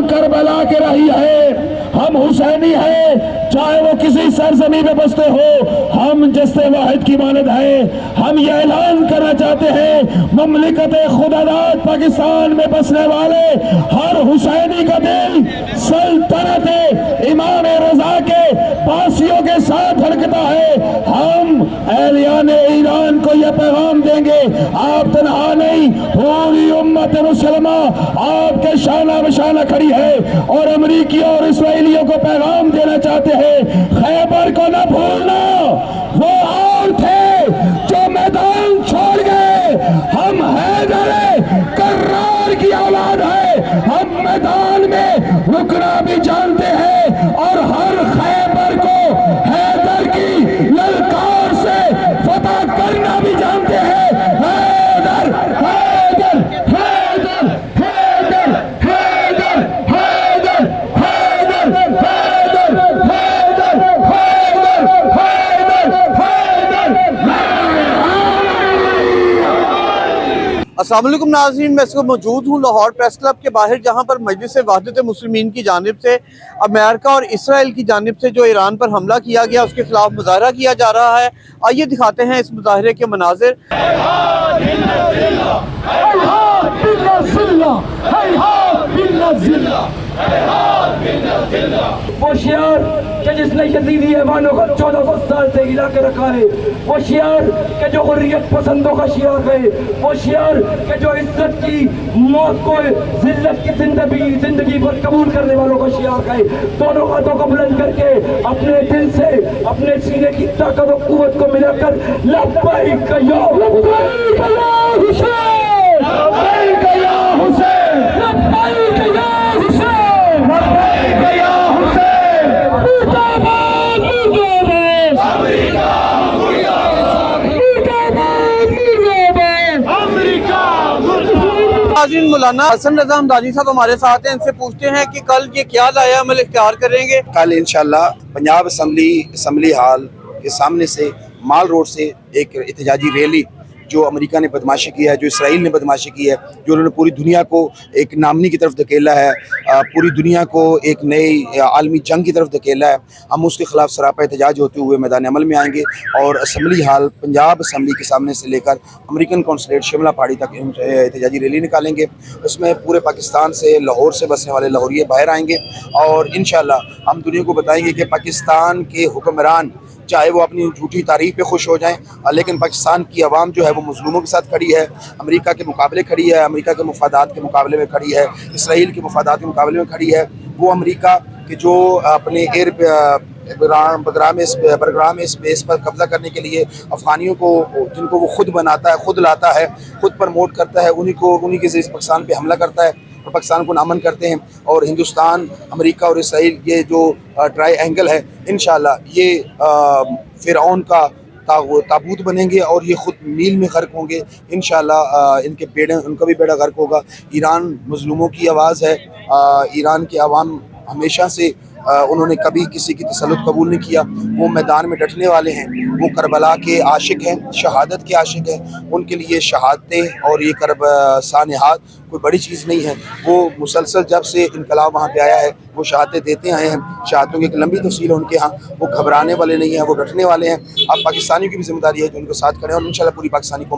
کربلا کے رہی ہے، ہم حسینی ہیں، چاہے وہ کسی سرزمین میں بستے ہو، ہم جست واحد کی مانند ہیں۔ ہم یہ اعلان کرنا چاہتے ہیں، مملکت خدا داد پاکستان میں بسنے والے ہر حسینی کا دل سلطنت امام رضا کے پاسیوں کے ساتھ دھڑکتا ہے۔ ہم اہلیان ایران کو یہ پیغام دیں گے، آپ تنہا نہیں، پوری امت مسلمہ آپ کے شانہ بشانہ کھڑی ہے، اور امریکیوں اور اسرائیلیوں کو پیغام دینا چاہتے ہیں، خیبر کو نہ بھولنا، وہ اور تھے جو میدان چھوڑ گئے، ہم حیدر کرار کی اولاد ہے، ہم میدان میں رکنا بھی جانتے ہیں، اور ہر خیبر کو حیدر کی للکار سے فتح کرنا بھی جانتے ہیں۔ حیدر حیدر حیدر حیدر حیدر حیدر حیدر حیدر حیدر حیدر السلام علیکم ناظرین، میں اس وقت موجود ہوں لاہور پریس کلب کے باہر، جہاں پر مجلس وحدت مسلمین کی جانب سے امریکہ اور اسرائیل کی جانب سے جو ایران پر حملہ کیا گیا اس کے خلاف مظاہرہ کیا جا رہا ہے۔ آئیے دکھاتے ہیں اس مظاہرے کے مناظر۔ وہ شعار کہ جس نے یزیدی ایوانوں کو 1400 سال سے ہلا کے رکھا ہے، وہ شعار کہ جو حریت پسندوں کا شعار ہے، وہ شعار کہ جو عزت کی موت کو ذلت کی زندگی پر قبول کرنے والوں کا شعار ہے، دونوں ہاتھوں کو بلند کر کے اپنے دل سے اپنے سینے کی طاقت و قوت کو ملا کر لبیک یا حسین، لبیک یا حسین، لبیک یا حسین، لبیک یا حسین، ناظرین، مولانا حسن رضا حمدانی صاحب ہمارے ساتھ ہیں، ان سے پوچھتے ہیں کہ کل یہ کیا لایا عمل اختیار کریں گے؟ کل انشاءاللہ پنجاب اسمبلی ہال کے سامنے سے مال روڈ سے ایک احتجاجی ریلی، جو امریکہ نے بدماشی کی ہے، جو اسرائیل نے بدماشی کی ہے، جو انہوں نے پوری دنیا کو ایک نامنی کی طرف دھکیلا ہے، پوری دنیا کو ایک نئی عالمی جنگ کی طرف دھکیلا ہے، ہم اس کے خلاف سراپا احتجاج ہوتے ہوئے میدان عمل میں آئیں گے، اور اسمبلی ہال پنجاب اسمبلی کے سامنے سے لے کر امریکن کونسلیٹ شملہ پہاڑی تک احتجاجی ریلی نکالیں گے۔ اس میں پورے پاکستان سے، لاہور سے بسنے والے لاہوریے باہر آئیں گے، اور انشاءاللہ ہم دنیا کو بتائیں گے کہ پاکستان کے حکمران چاہے وہ اپنی جھوٹی تعریف پہ خوش ہو جائیں، لیکن پاکستان کی عوام جو ہے وہ مظلوموں کے ساتھ کھڑی ہے، امریکہ کے مقابلے کھڑی ہے، امریکہ کے مفادات کے مقابلے میں کھڑی ہے، اسرائیل کے مفادات کے مقابلے میں کھڑی ہے۔ وہ امریکہ کہ جو اپنے پروگرام اسپیس پر قبضہ کرنے کے لیے افغانیوں کو، جن کو وہ خود بناتا ہے، خود لاتا ہے، خود پرموٹ کرتا ہے، انہی کے ذریعے پاکستان پہ حملہ کرتا ہے اور پاکستان کو نامن کرتے ہیں۔ اور ہندوستان، امریکہ اور اسرائیل یہ جو ٹرائی اینگل ہے، انشاءاللہ یہ فرعون کا تابوت بنیں گے، اور یہ خود نیل میں غرق ہوں گے انشاءاللہ۔ ان کا بھی بیڑا غرق ہوگا۔ ایران مظلوموں کی آواز ہے، ایران کے عوام ہمیشہ سے انہوں نے کبھی کسی کی تسلط قبول نہیں کیا، وہ میدان میں ڈٹنے والے ہیں، وہ کربلا کے عاشق ہیں، شہادت کے عاشق ہیں، ان کے لیے شہادتیں اور یہ سانحات کوئی بڑی چیز نہیں ہے۔ وہ مسلسل جب سے انقلاب وہاں پہ آیا ہے وہ شہادتیں دیتے آئے ہیں، شہادتوں کی ایک لمبی تفصیل ہے ان کے ہاں، وہ گھبرانے والے نہیں ہیں، وہ ڈٹنے والے ہیں۔ اب پاکستانیوں کی بھی ذمہ داری ہے جو ان کے ساتھ کھڑے ہیں، اور انشاءاللہ پوری پاکستانی کو